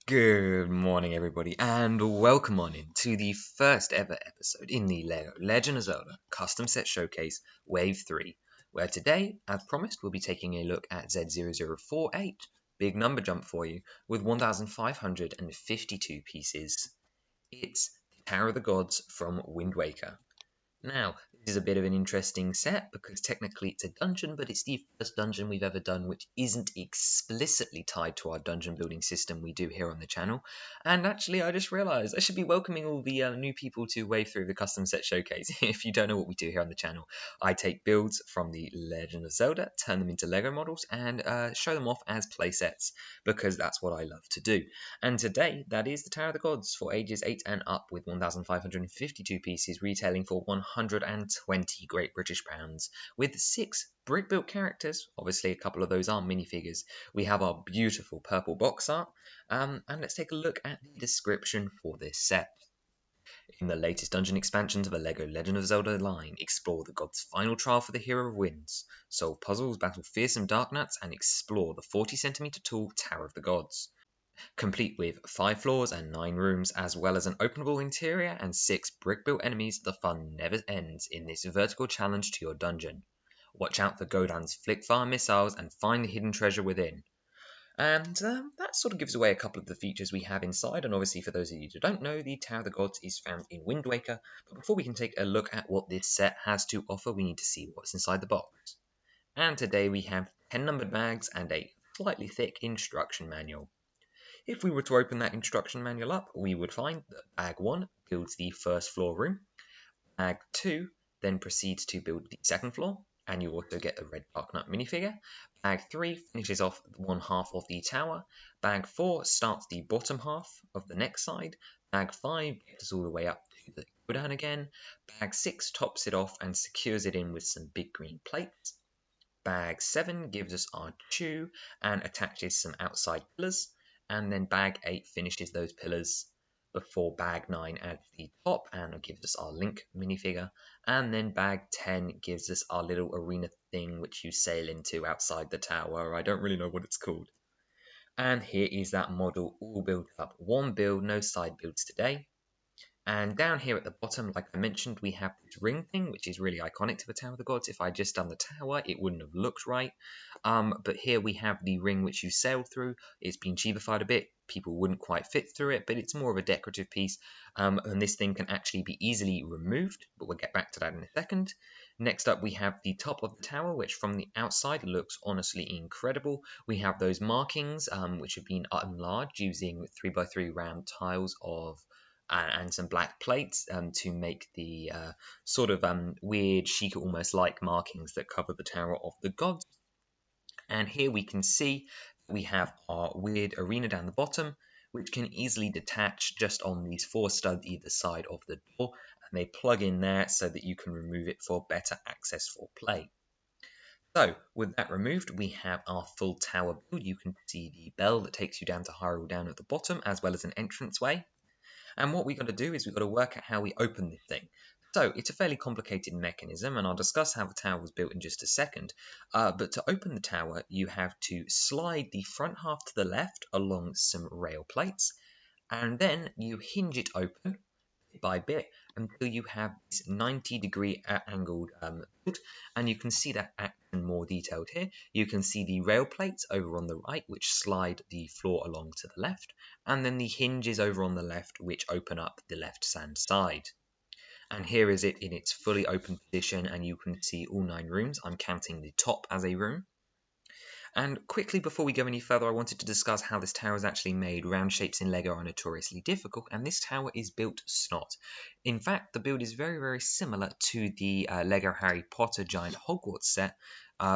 Good morning, everybody, and welcome on in to the first ever episode in the LEGO Legend of Zelda Custom Set Showcase Wave 3, where today, as promised, we'll be taking a look at Z0048, big number jump for you, with 1,552 pieces. It's the Tower of the Gods from Wind Waker. Now, this is a bit of an interesting set because technically it's a dungeon, but it's the first dungeon we've ever done which isn't explicitly tied to our dungeon building system we do here on the channel. And actually, I just realized I should be welcoming all the new people to Wave Through the Custom Set Showcase. If you don't know what we do here on the channel, I take builds from the Legend of Zelda, turn them into Lego models, and show them off as playsets because that's what I love to do. And today, that is the Tower of the Gods for ages 8 and up with 1,552 pieces retailing for 120 Great British pounds with 6 brick-built characters. Obviously, a couple of those are minifigures. We have our beautiful purple box art, and let's take a look at the description for this set. In the latest dungeon expansion to the LEGO Legend of Zelda line, explore the god's final trial for the Hero of Winds, solve puzzles, battle fearsome dark nuts, and explore the 40cm tall Tower of the Gods. Complete with 5 floors and 9 rooms, as well as an openable interior and 6 brick-built enemies, the fun never ends in this vertical challenge to your dungeon. Watch out for Godan's flick-fire missiles and find the hidden treasure within. And that sort of gives away a couple of the features we have inside, and obviously for those of you who don't know, the Tower of the Gods is found in Wind Waker, but before we can take a look at what this set has to offer, we need to see what's inside the box. And today we have 10 numbered bags and a slightly thick instruction manual. If we were to open that instruction manual up, we would find that Bag 1 builds the first floor room, Bag 2 then proceeds to build the second floor, and you also get the red Dark Knight minifigure. Bag 3 finishes off one half of the tower, Bag 4 starts the bottom half of the next side, Bag 5 gets us all the way up to the Godan again, Bag 6 tops it off and secures it in with some big green plates. Bag 7 gives us our chew and attaches some outside pillars. And then Bag 8 finishes those pillars before Bag 9 adds the top and gives us our Link minifigure. And then Bag 10 gives us our little arena thing which you sail into outside the tower. I don't really know what it's called. And here is that model all built up. One build, no side builds today. And down here at the bottom, like I mentioned, we have this ring thing, which is really iconic to the Tower of the Gods. If I just done the tower, it wouldn't have looked right. But here we have the ring which you sail through. It's been cheapified a bit. People wouldn't quite fit through it, but it's more of a decorative piece. And this thing can actually be easily removed, but we'll get back to that in a second. Next up, we have the top of the tower, which from the outside looks honestly incredible. We have those markings, which have been enlarged using 3x3 round tiles of and some black plates to make the sort of weird, chic, almost like markings that cover the Tower of the Gods. And here we can see we have our weird arena down the bottom, which can easily detach just on these 4 studs either side of the door, and they plug in there so that you can remove it for better access for play. So, with that removed, we have our full tower build. You can see the bell that takes you down to Hyrule down at the bottom, as well as an entranceway. And what we've got to do is we've got to work out how we open this thing. So it's a fairly complicated mechanism, and I'll discuss how the tower was built in just a second. But to open the tower, you have to slide the front half to the left along some rail plates, and then you hinge it open bit by bit until you have this 90-degree angled build, and you can see that action more detailed here. You can see the rail plates over on the right which slide the floor along to the left, and then the hinges over on the left which open up the left-hand side. And here is it in its fully open position, and you can see all 9 rooms. I'm counting the top as a room. And quickly before we go any further, I wanted to discuss how this tower is actually made. Round shapes in LEGO are notoriously difficult, and this tower is built snot. In fact, the build is very, very similar to the LEGO Harry Potter Giant Hogwarts set,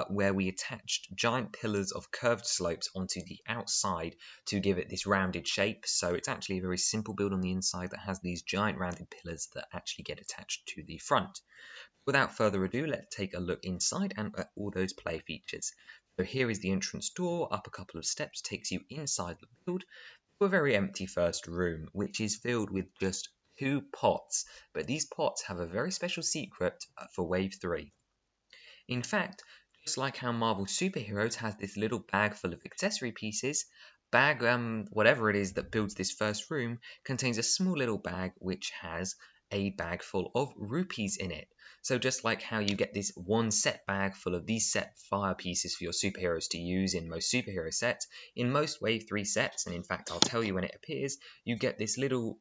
where we attached giant pillars of curved slopes onto the outside to give it this rounded shape. So it's actually a very simple build on the inside that has these giant rounded pillars that actually get attached to the front. Without further ado, let's take a look inside and at all those play features. So here is the entrance door, up a couple of steps takes you inside the build to a very empty first room, which is filled with just 2 pots, but these pots have a very special secret for Wave 3. In fact, just like how Marvel Superheroes has this little bag full of accessory pieces, bag, whatever it is that builds this first room, contains a small little bag which has a bag full of rupees in it. So just like how you get this one set bag full of these set fire pieces for your superheroes to use in most superhero sets, in most Wave 3 sets, and in fact I'll tell you when it appears, you get this little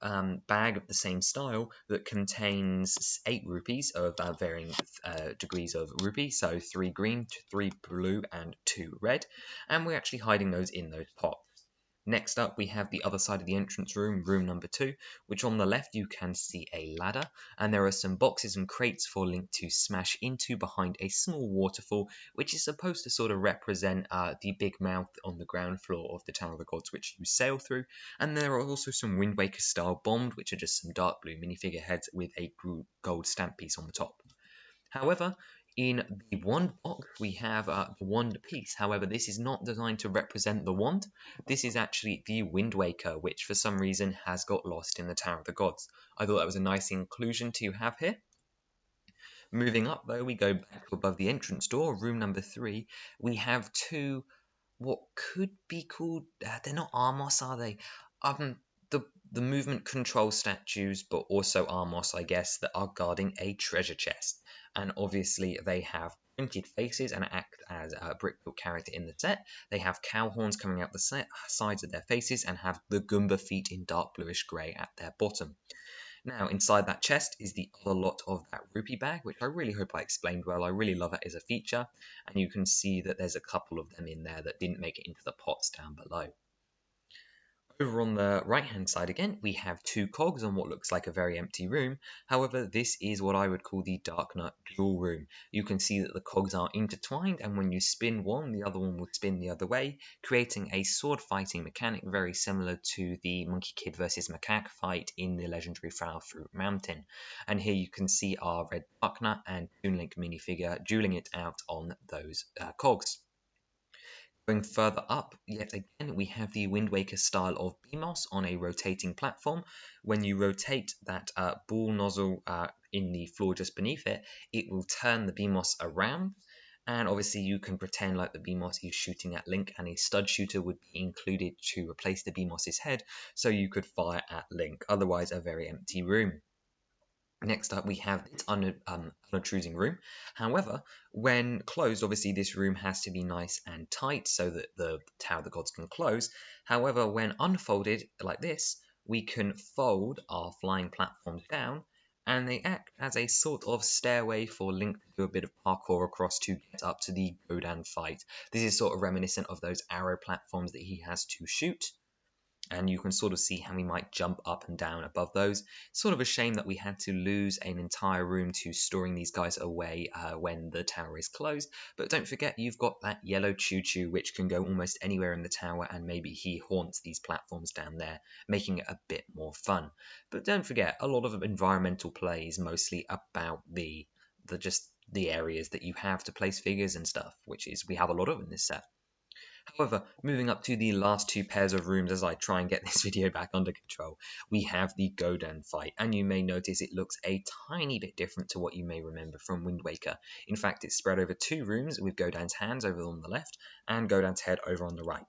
bag of the same style that contains 8 rupees of varying degrees of rupee, so 3 green, 3 blue, and 2 red, and we're actually hiding those in those pots. Next up, we have the other side of the entrance room, room number 2, which on the left you can see a ladder, and there are some boxes and crates for Link to smash into behind a small waterfall, which is supposed to sort of represent the big mouth on the ground floor of the Tower of the Gods, which you sail through. And there are also some Wind Waker style bombs, which are just some dark blue minifigure heads with a gold stamp piece on the top. However, in the wand box, we have the wand piece. However, this is not designed to represent the wand. This is actually the Wind Waker, which for some reason has got lost in the Tower of the Gods. I thought that was a nice inclusion to have here. Moving up, though, we go back above the entrance door, room number 3. We have two, what could be called, they're not Armos, are they? The, the movement control statues, but also Armos, I guess, that are guarding a treasure chest. And obviously they have printed faces and act as a brick-built character in the set. They have cow horns coming out the sides of their faces and have the Goomba feet in dark bluish grey at their bottom. Now, inside that chest is the other lot of that rupee bag, which I really hope I explained well. I really love it as a feature, and you can see that there's a couple of them in there that didn't make it into the pots down below. Over on the right-hand side again, we have 2 cogs on what looks like a very empty room. However, this is what I would call the Dark Nut dual room. You can see that the cogs are intertwined, and when you spin one, the other one will spin the other way, creating a sword fighting mechanic very similar to the Monkey Kid versus Macaque fight in the legendary Flower Fruit Mountain. And here you can see our red Dark Nut and Toon Link minifigure dueling it out on those cogs. Going further up, yet again, we have the Wind Waker style of BMOS on a rotating platform. When you rotate that ball nozzle in the floor just beneath it, it will turn the BMOS around. And obviously you can pretend like the BMOS is shooting at Link, and a stud shooter would be included to replace the BMOS's head, so you could fire at Link, otherwise a very empty room. Next up, we have this unobtrusing room. However, when closed, obviously this room has to be nice and tight so that the Tower of the Gods can close. However, when unfolded like this, we can fold our flying platforms down, and they act as a sort of stairway for Link to do a bit of parkour across to get up to the Godan fight. This is sort of reminiscent of those arrow platforms that he has to shoot, and you can sort of see how we might jump up and down above those. It's sort of a shame that we had to lose an entire room to storing these guys away when the tower is closed, but don't forget you've got that yellow choo-choo which can go almost anywhere in the tower, and maybe he haunts these platforms down there, making it a bit more fun. But don't forget, a lot of environmental play is mostly about the areas that you have to place figures and stuff, which is we have a lot of in this set. However, moving up to the last 2 pairs of rooms as I try and get this video back under control, we have the Godan fight, and you may notice it looks a tiny bit different to what you may remember from Wind Waker. In fact, it's spread over 2 rooms with Godan's hands over on the left and Godan's head over on the right.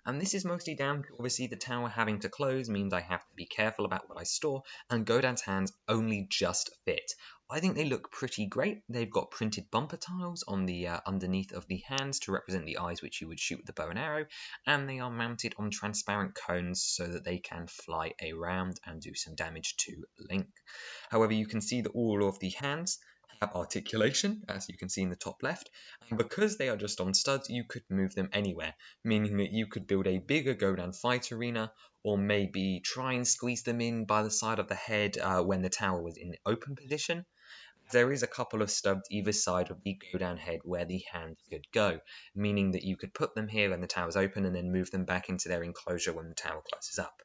And this is mostly down to obviously the tower having to close means I have to be careful about what I store, and Godan's hands only just fit. I think they look pretty great. They've got printed bumper tiles on the underneath of the hands to represent the eyes which you would shoot with the bow and arrow, and they are mounted on transparent cones so that they can fly around and do some damage to Link. However, you can see that all of the hands have articulation, as you can see in the top left, and because they are just on studs, you could move them anywhere, meaning that you could build a bigger Godan fight arena, or maybe try and squeeze them in by the side of the head when the tower was in open position. There is a couple of stubs either side of the Godan head where the hands could go, meaning that you could put them here when the tower's open and then move them back into their enclosure when the tower closes up.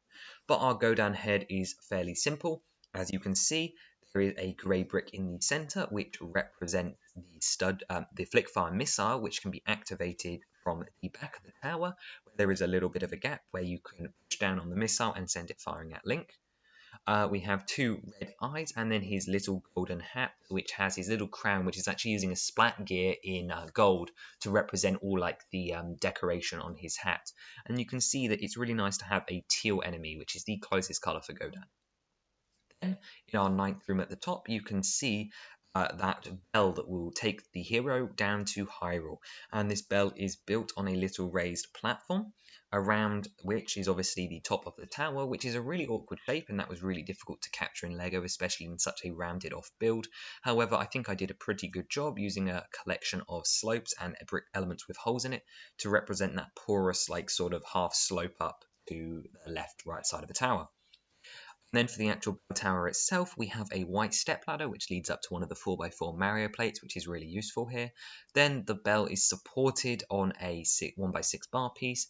But our Godan head is fairly simple. As you can see, there is a grey brick in the center which represents the Flickfire missile, which can be activated from the back of the tower, where there is a little bit of a gap where you can push down on the missile and send it firing at Link. We have two red eyes, and then his little golden hat, which has his little crown, which is actually using a splat gear in gold to represent all like the decoration on his hat. And you can see that it's really nice to have a teal enemy, which is the closest color for Godan. Then, in our ninth room at the top, you can see that bell that will take the hero down to Hyrule. And this bell is built on a little raised platform, around which is obviously the top of the tower, which is a really awkward shape, and that was really difficult to capture in LEGO, especially in such a rounded off build. However, I think I did a pretty good job using a collection of slopes and brick elements with holes in it to represent that porous, like sort of half slope up to the left, right side of the tower. And then for the actual bell tower itself, we have a white stepladder which leads up to one of the 4x4 Mario plates, which is really useful here. Then the bell is supported on a 1x6 bar piece,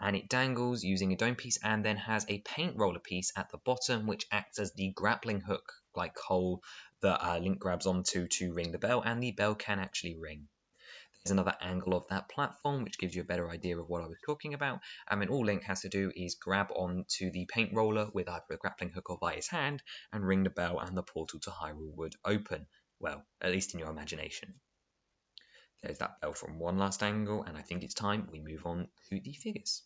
and it dangles using a dome piece, and then has a paint roller piece at the bottom, which acts as the grappling hook like hole that Link grabs onto to ring the bell, and the bell can actually ring. There's another angle of that platform which gives you a better idea of what I was talking about. And all Link has to do is grab onto the paint roller with either a grappling hook or by his hand and ring the bell, and the portal to Hyrule would open. Well, at least in your imagination. There's that bell from one last angle, and I think it's time we move on to the figures.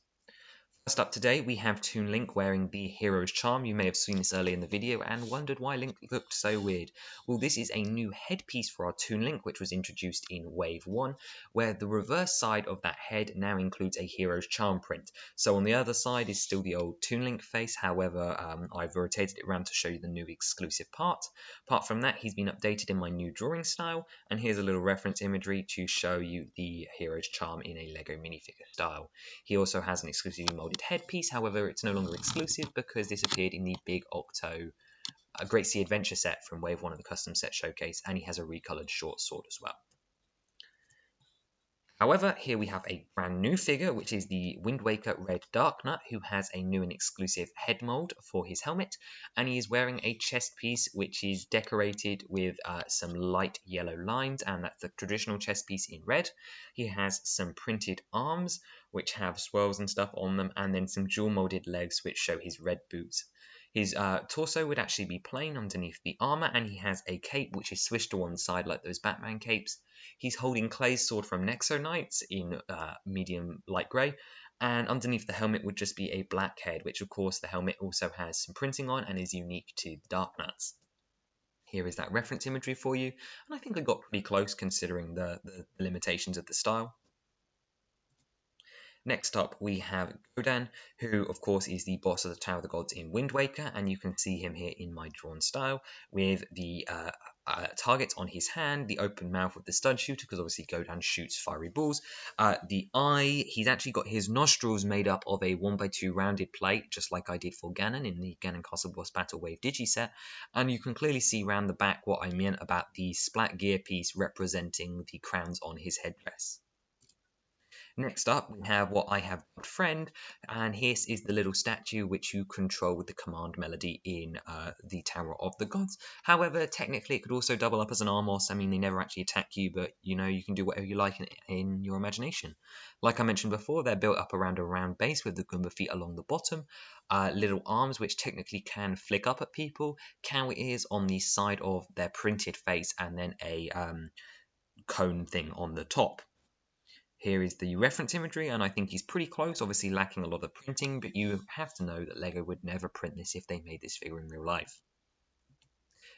First up today, we have Toon Link wearing the Hero's Charm. You may have seen this earlier in the video and wondered why Link looked so weird. Well, this is a new headpiece for our Toon Link, which was introduced in Wave 1, where the reverse side of that head now includes a Hero's Charm print. So on the other side is still the old Toon Link face, however, I've rotated it around to show you the new exclusive part. Apart from that, he's been updated in my new drawing style, and here's a little reference imagery to show you the Hero's Charm in a LEGO minifigure style. He also has an exclusively molded headpiece, however it's no longer exclusive because this appeared in the Big Octo Great Sea Adventure set from Wave 1 of the custom set showcase, and he has a recolored short sword as well. However, here we have a brand new figure, which is the Wind Waker Red Darknut, who has a new and exclusive head mold for his helmet, and he is wearing a chest piece which is decorated with some light yellow lines, and that's the traditional chest piece in red. He has some printed arms, which have swirls and stuff on them, and then some dual molded legs, which show his red boots. His torso would actually be plain underneath the armor, and he has a cape which is swished to one side like those Batman capes. He's holding Clay's sword from Nexo Knights in medium light grey, and underneath the helmet would just be a black head, which of course the helmet also has some printing on and is unique to the Darknuts. Here is that reference imagery for you, and I think I got pretty close considering the limitations of the style. Next up, we have Godan, who, of course, is the boss of the Tower of the Gods in Wind Waker, and you can see him here in my drawn style with the targets on his hand, the open mouth with the stud shooter, because obviously Godan shoots fiery balls. The eye, he's actually got his nostrils made up of a 1x2 rounded plate, just like I did for Ganon in the Ganon Castle Boss Battle Wave Digi set, and you can clearly see round the back what I meant about the splat gear piece representing the crowns on his headdress. Next up, we have what I have dubbed Friend, and this is the little statue which you control with the command melody in the Tower of the Gods. However, technically it could also double up as an Armos. I mean, they never actually attack you, but you know, you can do whatever you like in your imagination. Like I mentioned before, they're built up around a round base with the Goomba feet along the bottom, little arms which technically can flick up at people, cow ears on the side of their printed face, and then a cone thing on the top. Here is the reference imagery, and I think he's pretty close, obviously lacking a lot of printing, but you have to know that LEGO would never print this if they made this figure in real life.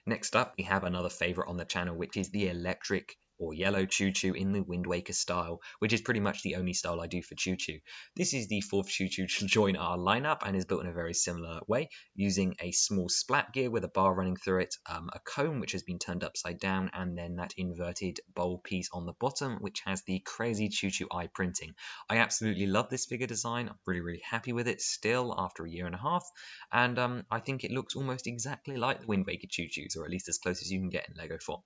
Next up, we have another favourite on the channel, which is the electric or yellow Choo Choo in the Wind Waker style, which is pretty much the only style I do for Choo Choo. This is the fourth Choo Choo to join our lineup and is built in a very similar way, using a small splat gear with a bar running through it, a cone which has been turned upside down, and then that inverted bowl piece on the bottom, which has the crazy Choo Choo eye printing. I absolutely love this figure design. I'm really happy with it still after a year and a half, and I think it looks almost exactly like the Wind Waker Choo Choos, or at least as close as you can get in LEGO form.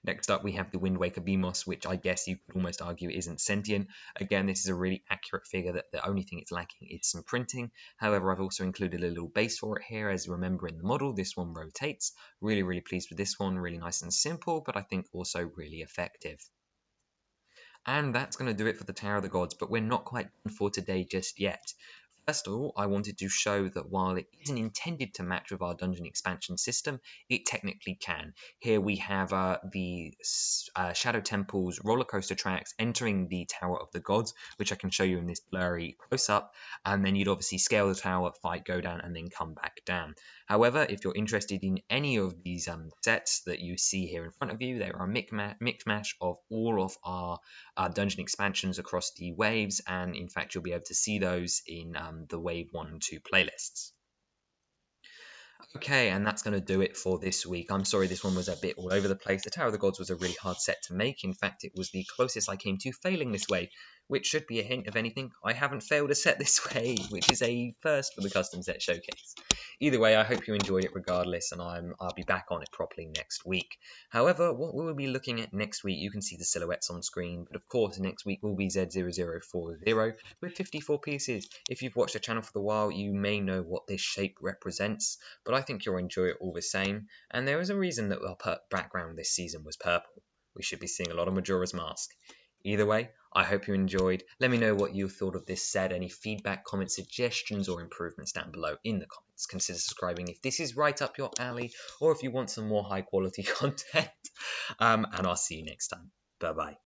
Next up, we have the Wind Waker BMOS, which I guess you could almost argue isn't sentient. Again, this is a really accurate figure that the only thing it's lacking is some printing. However, I've also included a little base for it here. As you remember in the model, this one rotates. Really pleased with this one. Really nice and simple, but I think also really effective. And that's going to do it for the Tower of the Gods, but we're not quite done for today just yet. First of all, I wanted to show that while it isn't intended to match with our dungeon expansion system, it technically can. Here we have the Shadow Temple's roller coaster tracks entering the Tower of the Gods, which I can show you in this blurry close-up, and then you'd obviously scale the tower, fight, go down, and then come back down. However, if you're interested in any of these sets that you see here in front of you, there are a mix-mash of all of our dungeon expansions across the waves, and in fact you'll be able to see those in the Wave 1 and 2 playlists. Okay, and that's going to do it for this week. I'm sorry this one was a bit all over the place. The Tower of the Gods was a really hard set to make. In fact, it was the closest I came to failing this way, which should be a hint of anything. I haven't failed a set this way, which is a first for the Custom Set Showcase. Either way, I hope you enjoyed it regardless, and I'll be back on it properly next week. However, what we will be looking at next week, you can see the silhouettes on screen, but of course next week will be Z0040 with 54 pieces. If you've watched the channel for a while, you may know what this shape represents, but I think you'll enjoy it all the same, and there is a reason that our background this season was purple. We should be seeing a lot of Majora's Mask. Either way, I hope you enjoyed. Let me know what you thought of this set, any feedback, comments, suggestions, or improvements down below in the comments. Consider subscribing if this is right up your alley, or if you want some more high quality content. And I'll see you next time. Bye bye.